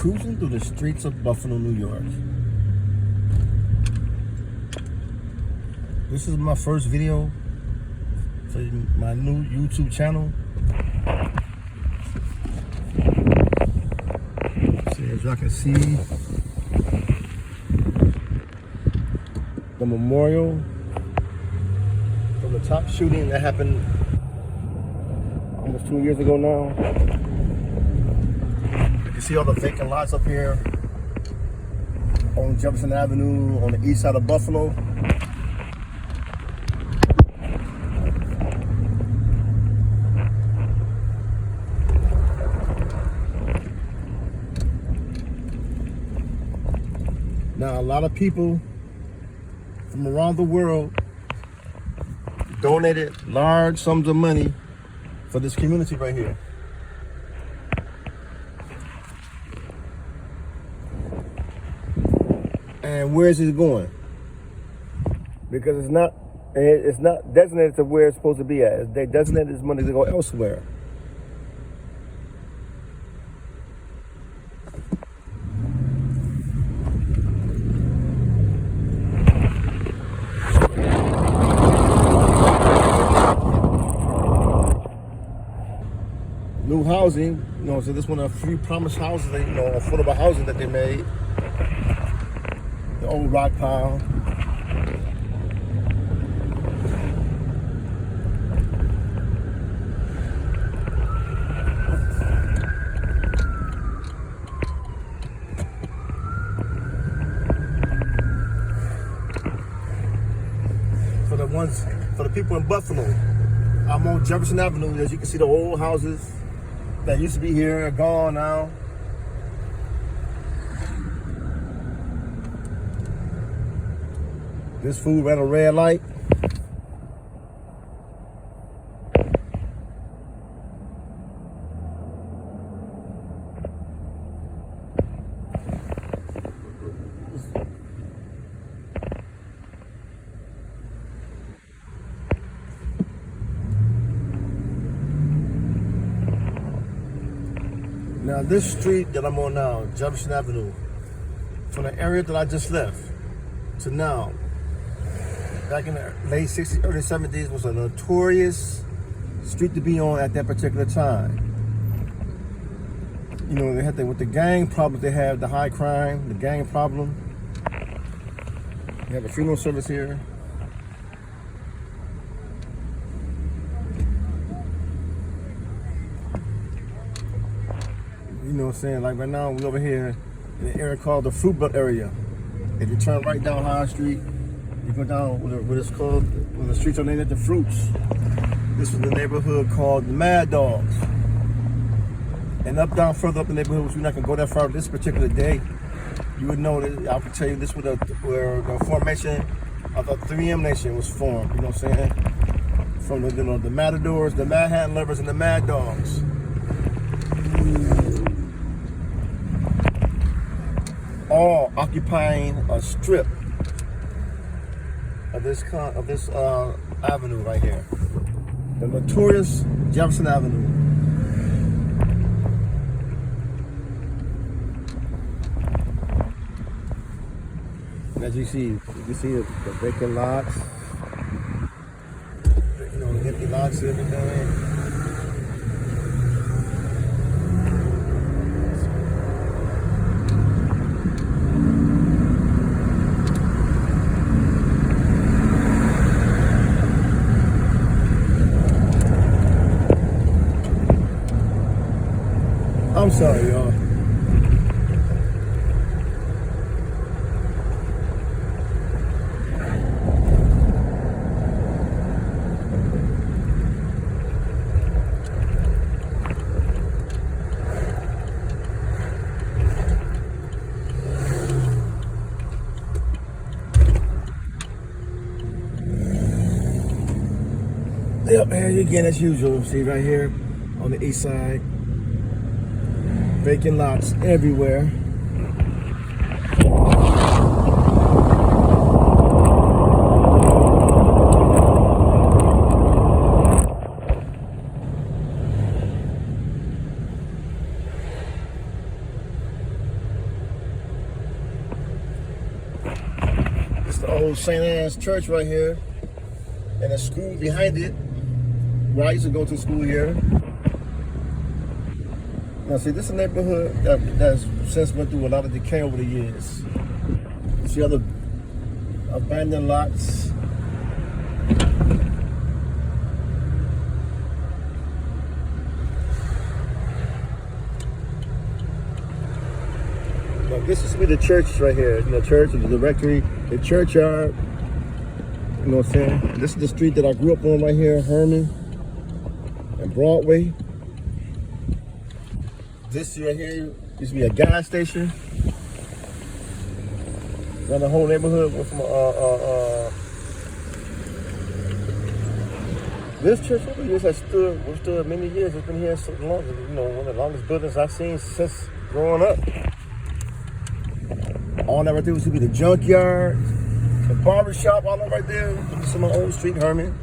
cruising through the streets of Buffalo, New York. This is my first video for my new YouTube channel. So as y'all can see, the memorial from the top shooting that happened almost 2 years ago now. You can see all the vacant lots up here on Jefferson Avenue on the east side of Buffalo. Now, a lot of people from around the world donated large sums of money for this community right here. And where is it going? Because it's not designated to where it's supposed to be at. They designated this money to go elsewhere. New housing, so this one of a few promised houses, that, affordable housing that they made. The old rock pile. For the people in Buffalo, I'm on Jefferson Avenue. As you can see, the old houses that used to be here are gone now. This fool ran a red light. Now this street that I'm on now, Jefferson Avenue, from the area that I just left to now, back in the late 60s, early 70s, was a notorious street to be on at that particular time. They had with the gang problems, they have the high crime, the gang problem. They have a funeral service here. You know what I'm saying? Like right now, we're over here in an area called the Fruit Belt area. If you turn right down High Street, you go down what it's called, when the streets are named after fruits. This was the neighborhood called the Mad Dogs. And further up the neighborhood, which we're not gonna go that far this particular day, you would know that I could tell you this was where the formation of the 3M Nation was formed. You know what I'm saying? From the Matadors, the Mad Hat Lovers, and the Mad Dogs. All occupying a strip of this avenue right here, the notorious Jefferson Avenue. And as you see the vacant lots, the empty lots and everything. I'm sorry, y'all. Yep, here again as usual. See right here on the east side. Vacant lots everywhere. St. Anne's Church right here, and a school behind it, where I used to go to school here. Now see, this is a neighborhood that's since went through a lot of decay over the years. You see other abandoned lots. This used to be the church right here, you know, church, the directory, the churchyard, you know what I'm saying? This is the street that I grew up on right here, Herman and Broadway. This right here used to be a gas station. Around the whole neighborhood went from this church over the years has stood many years. It's been here so long, you know, one of the longest buildings I've seen since growing up. All that right there used to be the junkyard, the barbershop, all that right there. This is my old street, Herman.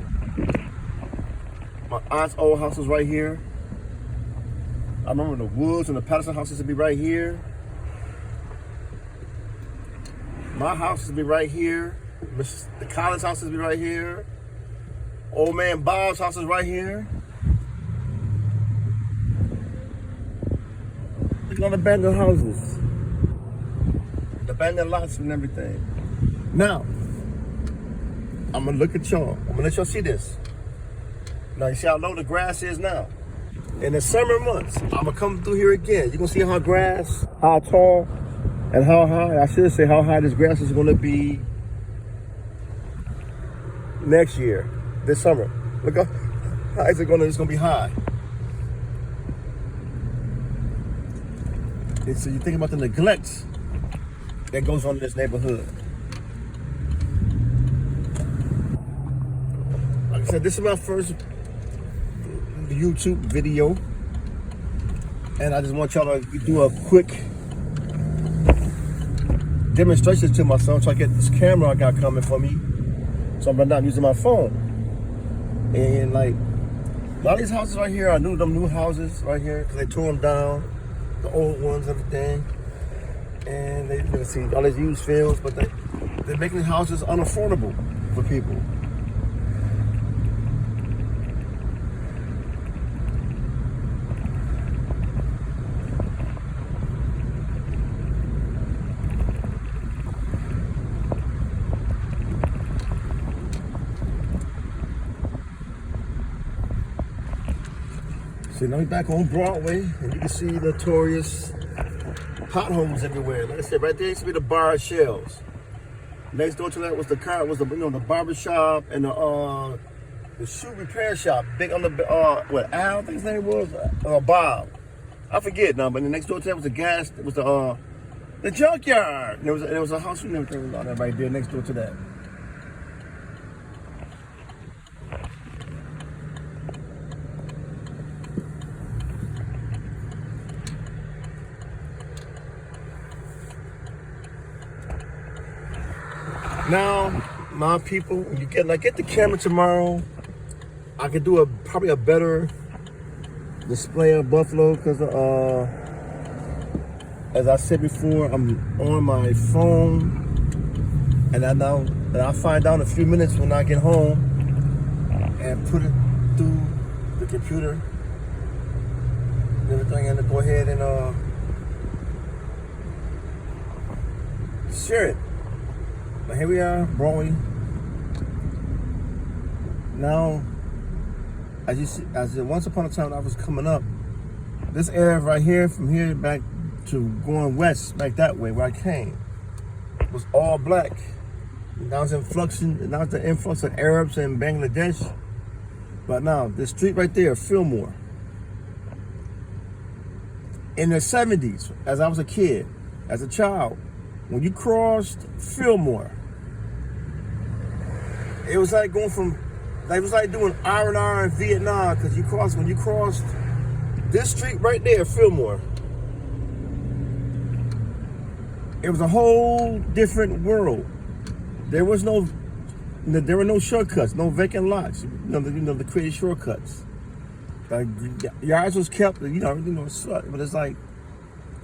My aunt's old house was right here. I remember the Woods and the Patterson house used to be right here. My house used to be right here. The Collins house used to be right here. Old man Bob's house is right here. Look at all the abandoned houses. Abandoned lots and everything. Now, I'm gonna look at y'all. I'm gonna let y'all see this. Now, you see how low the grass is now? In the summer months, I'm gonna come through here again. You're gonna see how tall, and how high. I should say how high this grass is gonna be next year, this summer. Look how high it's gonna be high. And so you think about the neglect that goes on in this neighborhood. Like I said, this is my first YouTube video, and I just want y'all to do a quick demonstration to myself so I get this camera I got coming for me, so I'm not using my phone. And like, a lot of these houses right here are new houses right here, because they tore them down, the old ones, everything. And they see all these used fields, but they're making the houses unaffordable for people. See, now we're back on Broadway, and you can see the notorious potholes everywhere. Like I said, right there used to be the bar shells. Next door to that was the barber shop and the shoe repair shop. Big on the what, Al, I think his name was, Bob. I forget now, but the next door to that was the junkyard. And there was a house and everything on that right there next door to that. Now, my people, when you get the camera tomorrow, I could do probably a better display of Buffalo, because as I said before, I'm on my phone, and I know that I'll find out in a few minutes when I get home and put it through the computer and everything, and to go ahead and share it. But here we are, Broadway. Now, as once upon a time when I was coming up, this area right here, from here back to going west, back that way where I came, was all black. Now it's the influx of Arabs and Bangladesh. But now, this street right there, Fillmore. In the 70s, as I was a kid, as a child, when you crossed Fillmore, it was like going from, it was like doing R&R in Vietnam, because when you crossed this street right there, Fillmore, it was a whole different world. There were no shortcuts, no vacant lots. The created shortcuts. Like, yards was kept, but it's like,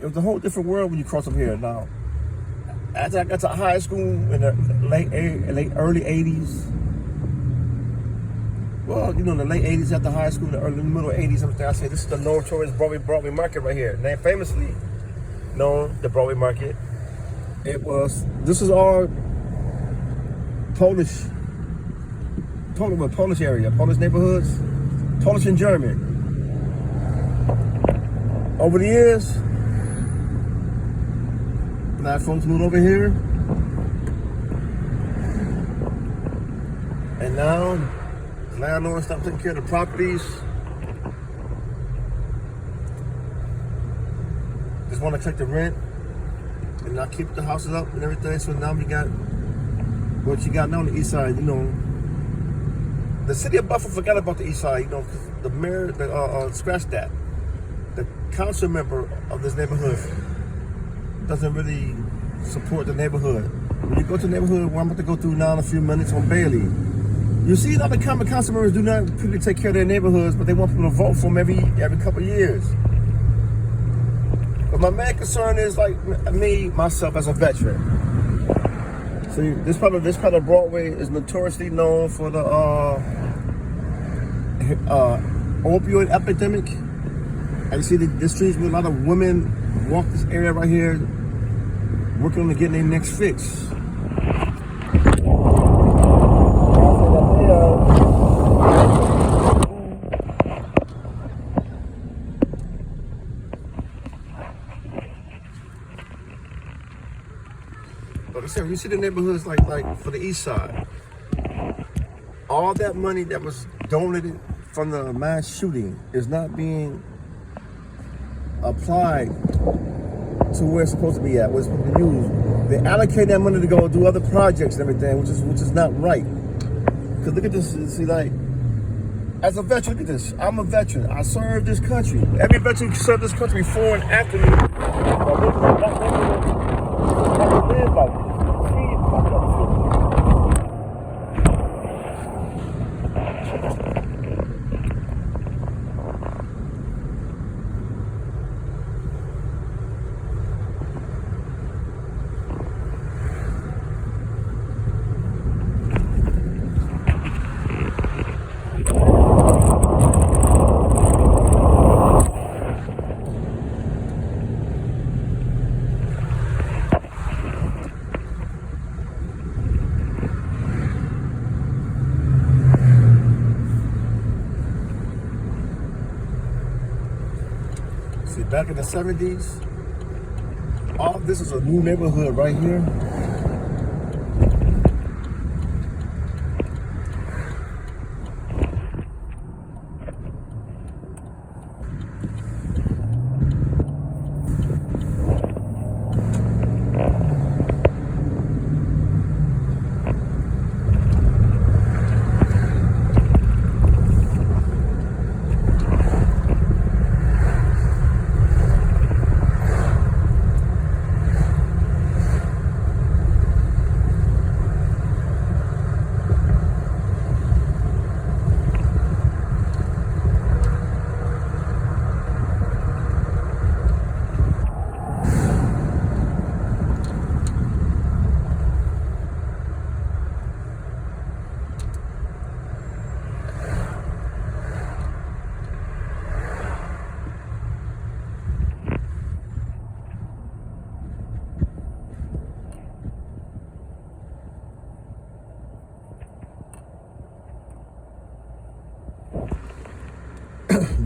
it was a whole different world when you cross up here. Now, After I got to high school in the early 80s, well, you know, in the late 80s after high school, the middle 80s, I said, this is the notorious Broadway Market right here. Now, famously known, the Broadway Market. This is all Polish area, Polish neighborhoods, Polish and German. Over the years, black folks moved over here, and now landlords stop taking care of the properties. Just want to collect the rent and not keep the houses up and everything. So now we got what you got now on the east side. You know, the city of Buffalo forgot about the east side. You know, because the mayor, scratch that. The council member of this neighborhood doesn't really support the neighborhood. When you go to the neighborhood, where I'm about to go through now in a few minutes on Bailey, you see a lot of common council members do not really take care of their neighborhoods, but they want people to vote for them every couple of years. But my main concern is like myself as a veteran. See, this part of Broadway is notoriously known for the opioid epidemic. And you see the streets with a lot of women walk this area right here, working on getting their next fix. But you see the neighborhoods like for the east side. All that money that was donated from the mass shooting is not being applied to where it's supposed to be at, where it's supposed to be used. They allocate that money to go do other projects and everything, which is not right. Because look at this, see, like, as a veteran, look at this. I'm a veteran. I served this country. Every veteran who served this country before and after me, live like this. See, back in the 70s, all this is a new neighborhood right here.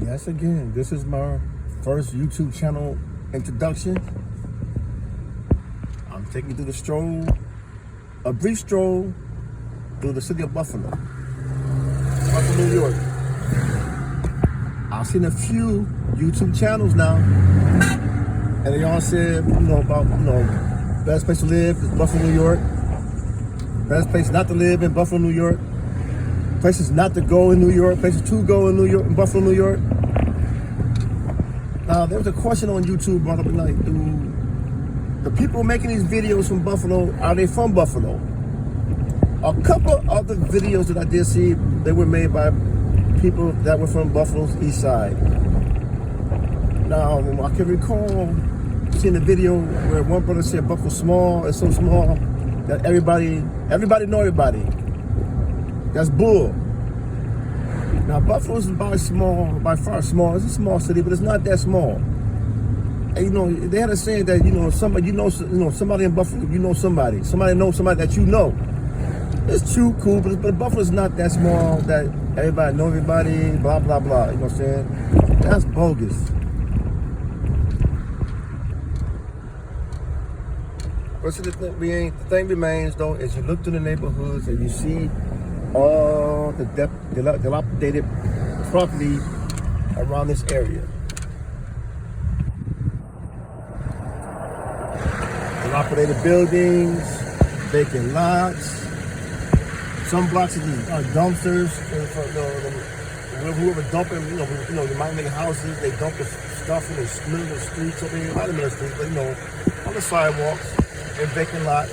Yes, again, this is my first YouTube channel introduction. I'm taking you through the stroll, a brief stroll through the city of Buffalo, New York. I've seen a few YouTube channels now, and they all said, about, best place to live is Buffalo, New York. Best place not to live in Buffalo, New York. Places not to go in New York, places to go in New York, in Buffalo, New York. Now, there was a question on YouTube brought up like, do the people making these videos from Buffalo, are they from Buffalo? A couple of the videos that I did see, they were made by people that were from Buffalo's east side. Now, I can recall seen the video where one brother said Buffalo's small. It's so small that everybody know everybody. That's bull. Now Buffalo's by far small. It's a small city, but it's not that small. And you know, they had a saying that somebody somebody in Buffalo, somebody knows somebody that you know. It's true, cool, but Buffalo's not that small that everybody know everybody. Blah blah blah. You know what I'm saying? That's bogus. But so the thing remains though, is you look through the neighborhoods and you see all the dilapidated property around this area. Dilapidated buildings, vacant lots. Some blocks are dumpsters. Whoever dumping, they might make houses. They dump the stuff in the middle of the streets over here, not in the middle of the streets, but on the sidewalks and vacant lots.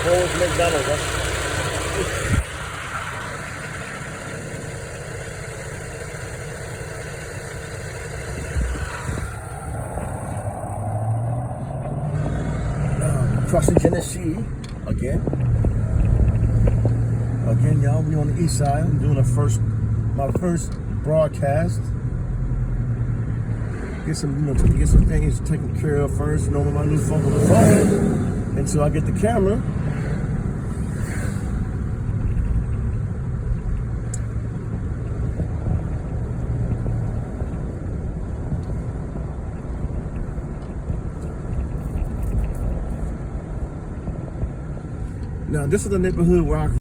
Here's McDonald's. Crossing Genesee again. Again, y'all, we on the east side. I'm doing my first broadcast. Get some things taken care of first. With my new phone until I get the camera. Now, this is the neighborhood where I